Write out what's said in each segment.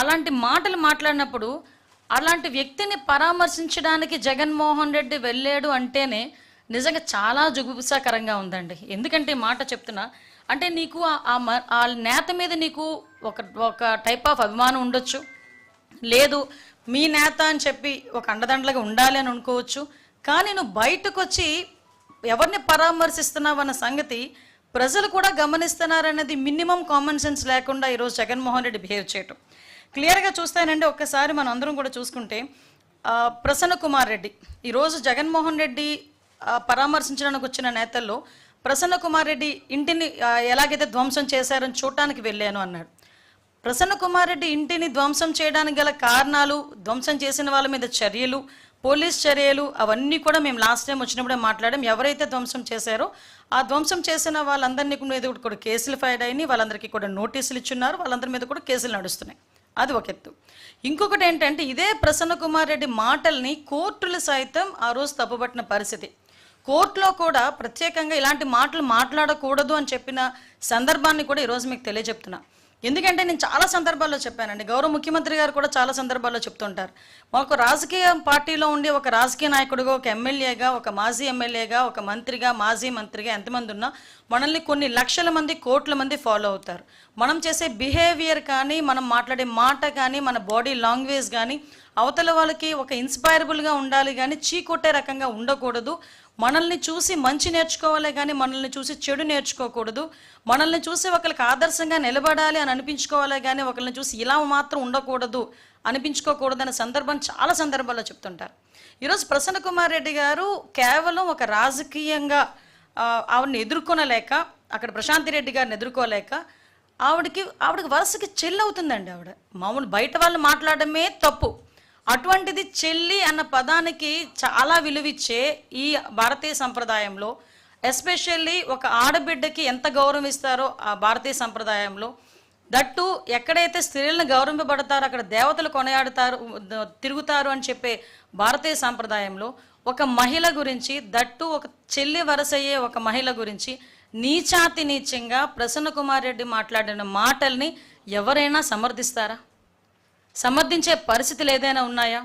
అలాంటి మాటలు మాట్లాడినప్పుడు అలాంటి వ్యక్తిని పరామర్శించడానికి జగన్మోహన్ రెడ్డి వెళ్ళాడు అంటేనే నిజంగా చాలా జుగుప్సాకరంగా ఉందండి. ఎందుకంటే ఈ మాట చెప్తున్నా అంటే నీకు ఆ నేత మీద నీకు ఒక టైప్ ఆఫ్ అభిమానం ఉండొచ్చు, లేదు మీ నేత అని చెప్పి ఒక అండదండలుగా ఉండాలి అని అనుకోవచ్చు. కానీ నువ్వు బయటకు వచ్చి ఎవరిని పరామర్శిస్తున్నావు అన్న సంగతి ప్రజలు కూడా గమనిస్తున్నారనేది మినిమం కామన్ సెన్స్ లేకుండా ఈరోజు జగన్మోహన్ రెడ్డి బిహేవ్ చేయటం క్లియర్గా చూస్తానండి. ఒక్కసారి మనం అందరం కూడా చూసుకుంటే ప్రసన్న కుమార్ రెడ్డి ఈరోజు జగన్మోహన్ రెడ్డి పరామర్శించడానికి వచ్చిన నేతల్లో ప్రసన్న కుమార్ రెడ్డి ఇంటిని ఎలాగైతే ధ్వంసం చేశారని చూడటానికి వెళ్ళాను అన్నాడు. ప్రసన్న కుమార్ రెడ్డి ఇంటిని ధ్వంసం చేయడానికి గల కారణాలు, ధ్వంసం చేసిన వాళ్ళ మీద చర్యలు, పోలీస్ చర్యలు అవన్నీ కూడా మేము లాస్ట్ టైం వచ్చినప్పుడే మాట్లాడాం. ఎవరైతే ధ్వంసం చేశారో ఆ ధ్వంసం చేసిన వాళ్ళందరినీ మీద కూడా కేసులు ఫైల్ అయినాయి, వాళ్ళందరికీ కూడా నోటీసులు ఇచ్చున్నారు, వాళ్ళందరి మీద కూడా కేసులు నడుస్తున్నాయి. అది ఒక ఎత్తు. ఇంకొకటి ఏంటంటే ఇదే ప్రసన్న కుమార్ రెడ్డి మాటల్ని కోర్టులు సైతం ఆ రోజు తప్పుపట్టిన పరిస్థితి. కోర్టులో కూడా ప్రత్యేకంగా ఇలాంటి మాటలు మాట్లాడకూడదు అని చెప్పిన సందర్భాన్ని కూడా ఈరోజు మీకు తెలియజెప్తున్నా. ఎందుకంటే నేను చాలా సందర్భాల్లో చెప్పానండి, గౌరవ ముఖ్యమంత్రి గారు కూడా చాలా సందర్భాల్లో చెప్తుంటారు, మాకు రాజకీయ పార్టీలో ఉండి ఒక రాజకీయ నాయకుడిగా, ఒక ఎమ్మెల్యేగా, ఒక మాజీ ఎమ్మెల్యేగా, ఒక మంత్రిగా, మాజీ మంత్రిగా ఎంతమంది ఉన్నా మనల్ని కొన్ని లక్షల మంది, కోట్ల మంది ఫాలో అవుతారు. మనం చేసే బిహేవియర్ కానీ, మనం మాట్లాడే మాట కానీ, మన బాడీ లాంగ్వేజ్ కానీ అవతల వాళ్ళకి ఒక ఇన్స్పైరబుల్గా ఉండాలి కానీ చీకొట్టే రకంగా ఉండకూడదు. మనల్ని చూసి మంచి నేర్చుకోవాలి కానీ మనల్ని చూసి చెడు నేర్చుకోకూడదు. మనల్ని చూసి ఒకరికి ఆదర్శంగా నిలబడాలి అని అనిపించుకోవాలి కానీ ఒకరిని చూసి ఇలా మాత్రం ఉండకూడదు అనిపించుకోకూడదు అనే సందర్భం చాలా సందర్భాల్లో చెప్తుంటారు. ఈరోజు ప్రసన్న కుమార్ రెడ్డి గారు కేవలం ఒక రాజకీయంగా ఆవిడని ఎదుర్కొనలేక, అక్కడ ప్రశాంతి రెడ్డి గారిని ఎదుర్కోలేక ఆవిడకి వరుసకి చెల్లి అవుతుందండి. ఆవిడ మామూలు బయట వాళ్ళు మాట్లాడమే తప్పు, అటువంటిది చెల్లి అన్న పదానికి చాలా విలువిచ్చే ఈ భారతీయ సంప్రదాయంలో, ఎస్పెషల్లీ ఒక ఆడబిడ్డకి ఎంత గౌరవం ఇస్తారో ఆ భారతీయ సంప్రదాయంలో, దట్టు ఎక్కడైతే స్త్రీలను గౌరవింపబడతారో అక్కడ దేవతలు కొనియాడుతారు, తిరుగుతారు అని చెప్పే భారతీయ సంప్రదాయంలో ఒక మహిళ గురించి, దట్టు ఒక చెల్లి వరసయ్యే ఒక మహిళ గురించి నీచాతి నీచంగా ప్రసన్న కుమార్ రెడ్డి మాట్లాడిన మాటల్ని ఎవరైనా సమర్థిస్తారా? సమర్థించే పరిస్థితులు ఏదైనా ఉన్నాయా?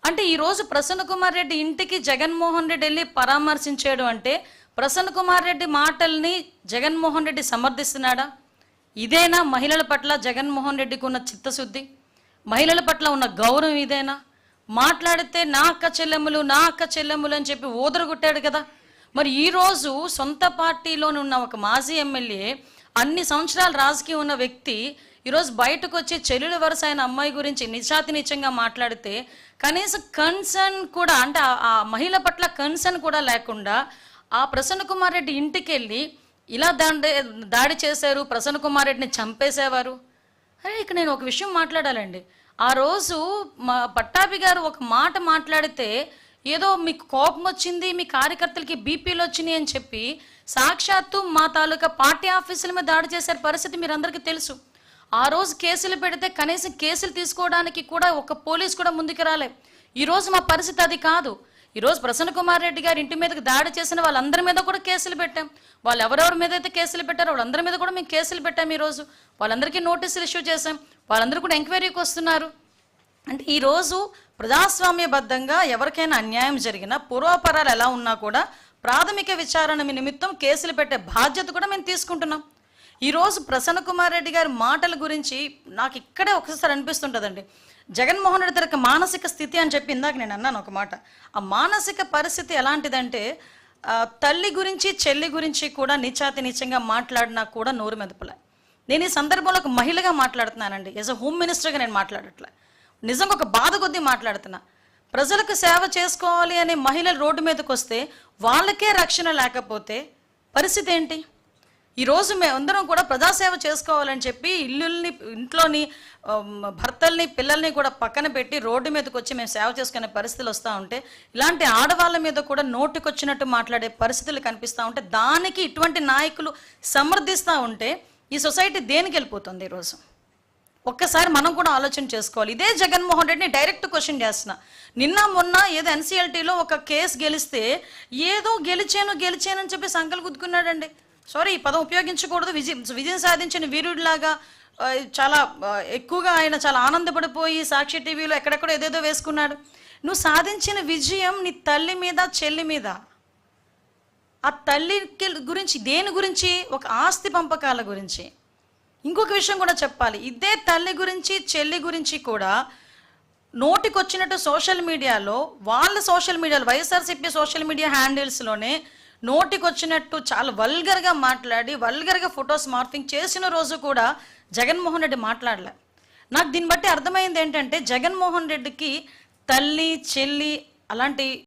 అంటే ఈరోజు ప్రసన్న కుమార్ రెడ్డి ఇంటికి జగన్మోహన్ రెడ్డి వెళ్ళి పరామర్శించాడు అంటే ప్రసన్న కుమార్ రెడ్డి మాటల్ని జగన్మోహన్ రెడ్డి సమర్థిస్తున్నాడా? ఇదేనా మహిళల పట్ల జగన్మోహన్ రెడ్డికి ఉన్న చిత్తశుద్ధి? మహిళల పట్ల ఉన్న గౌరవం ఇదేనా? మాట్లాడితే నా అక్క చెల్లెములు అని చెప్పి ఊదరగొట్టాడు కదా. మరి ఈరోజు సొంత పార్టీలోని ఉన్న ఒక మాజీ ఎమ్మెల్యే, అన్ని సంవత్సరాలు రాజకీయం ఉన్న వ్యక్తి ఈరోజు బయటకు వచ్చి చెల్లెలు వరుస అయిన అమ్మాయి గురించి నిజాతి నిజంగా మాట్లాడితే కనీసం కన్సర్న్ కూడా, అంటే ఆ మహిళ పట్ల కన్సర్న్ కూడా లేకుండా ఆ ప్రసన్న కుమార్ రెడ్డి ఇంటికి వెళ్ళి ఇలా దాడి చేశారు, ప్రసన్న కుమార్ రెడ్డిని చంపేసేవారు. అరే ఇక్కడ నేను ఒక విషయం మాట్లాడాలండి. ఆ రోజు మా పట్టాభి గారు ఒక మాట మాట్లాడితే ఏదో మీకు కోపం వచ్చింది, మీ కార్యకర్తలకి బీపీలు వచ్చినాయి అని చెప్పి సాక్షాత్తు మా తాలూకా పార్టీ ఆఫీసుల మీద దాడి చేశారు. పరిస్థితి మీరు అందరికీ తెలుసు. ఆ రోజు కేసులు పెడితే కనీసం కేసులు తీసుకోవడానికి కూడా ఒక పోలీస్ కూడా ముందుకు రాలే. ఈరోజు మా పరిస్థితి అది కాదు. ఈరోజు ప్రసన్న కుమార్ రెడ్డి గారి ఇంటి మీదకి దాడి చేసిన వాళ్ళందరి మీద కూడా కేసులు పెట్టాం. వాళ్ళు ఎవరెవరి మీద అయితే కేసులు పెట్టారో వాళ్ళందరి మీద కూడా మేము కేసులు పెట్టాం. ఈరోజు వాళ్ళందరికీ నోటీసులు ఇష్యూ చేశాం. వాళ్ళందరూ కూడా ఎంక్వైరీకి వస్తున్నారు. అంటే ఈరోజు ప్రజాస్వామ్యబద్ధంగా ఎవరికైనా అన్యాయం జరిగినా, పూర్వాపరాలు ఎలా ఉన్నా కూడా ప్రాథమిక విచారణ నిమిత్తం కేసులు పెట్టే బాధ్యత కూడా మేము తీసుకుంటున్నాం. ఈరోజు ప్రసన్న కుమార్ రెడ్డి గారి మాటల గురించి నాకు ఇక్కడే ఒకసారి అనిపిస్తుంటుందండి, జగన్మోహన్ రెడ్డి తన మానసిక స్థితి అని చెప్పి ఇందాక నేను అన్నాను ఒక మాట. ఆ మానసిక పరిస్థితి ఎలాంటిదంటే తల్లి గురించి, చెల్లి గురించి కూడా నీచాతి నీచంగా మాట్లాడినా కూడా నోరు మెదపలే. నేను ఈ సందర్భంలో ఒక మహిళగా మాట్లాడుతున్నానండి, యాజ్ అ హోమ్ మినిస్టర్గా నేను మాట్లాడట్లే, నిజంగా ఒక బాధ కొద్దీ మాట్లాడుతున్నా. ప్రజలకు సేవ చేసుకోవాలి అనే మహిళలు రోడ్డు మీదకి వస్తే వాళ్ళకే రక్షణ లేకపోతే పరిస్థితి ఏంటి? ఈరోజు మేమందరం కూడా ప్రజాసేవ చేసుకోవాలని చెప్పి ఇంట్లోని భర్తల్ని, పిల్లల్ని కూడా పక్కన పెట్టి రోడ్డు మీదకి వచ్చి మేము సేవ చేసుకునే పరిస్థితులు వస్తూ ఉంటే, ఇలాంటి ఆడవాళ్ళ మీద కూడా నోటికొచ్చినట్టు మాట్లాడే పరిస్థితులు కనిపిస్తూ ఉంటే, దానికి ఇటువంటి నాయకులు సమర్థిస్తూ ఉంటే ఈ సొసైటీ దేనికి వెళ్ళిపోతుంది? ఈరోజు ఒక్కసారి మనం కూడా ఆలోచన చేసుకోవాలి. ఇదే జగన్మోహన్ రెడ్డిని డైరెక్ట్ క్వశ్చన్ చేస్తున్నా. నిన్న మొన్న ఏదో ఎన్సీఎల్టీలో ఒక కేసు గెలిస్తే ఏదో గెలిచానని చెప్పి సంకలు గుద్దుకున్నాడండి. సారీ, ఈ పదం ఉపయోగించకూడదు. విజయం సాధించిన వీరుడిలాగా చాలా ఎక్కువగా ఆయన చాలా ఆనందపడిపోయి సాక్షి టీవీలో ఎక్కడెక్కడ ఏదేదో వేసుకున్నాడు. నువ్వు సాధించిన విజయం నీ తల్లి మీద, చెల్లి మీద. ఆ తల్లికి గురించి దేని గురించి? ఒక ఆస్తి పంపకాల గురించి. ఇంకొక విషయం కూడా చెప్పాలి. ఇదే తల్లి గురించి, చెల్లి గురించి కూడా నోటికొచ్చినట్టు సోషల్ మీడియాలో, వైఎస్ఆర్సీపీ సోషల్ మీడియా హ్యాండిల్స్లోనే నోటికొచ్చినట్టు చాలా వల్గర్గా మాట్లాడి, వల్గర్గా ఫొటోస్ మార్ఫింగ్ చేసిన రోజు కూడా జగన్మోహన్ రెడ్డి మాట్లాడలే. నాకు దీన్ని బట్టి అర్థమైంది ఏంటంటే, జగన్మోహన్ రెడ్డికి తల్లి, చెల్లి అలాంటి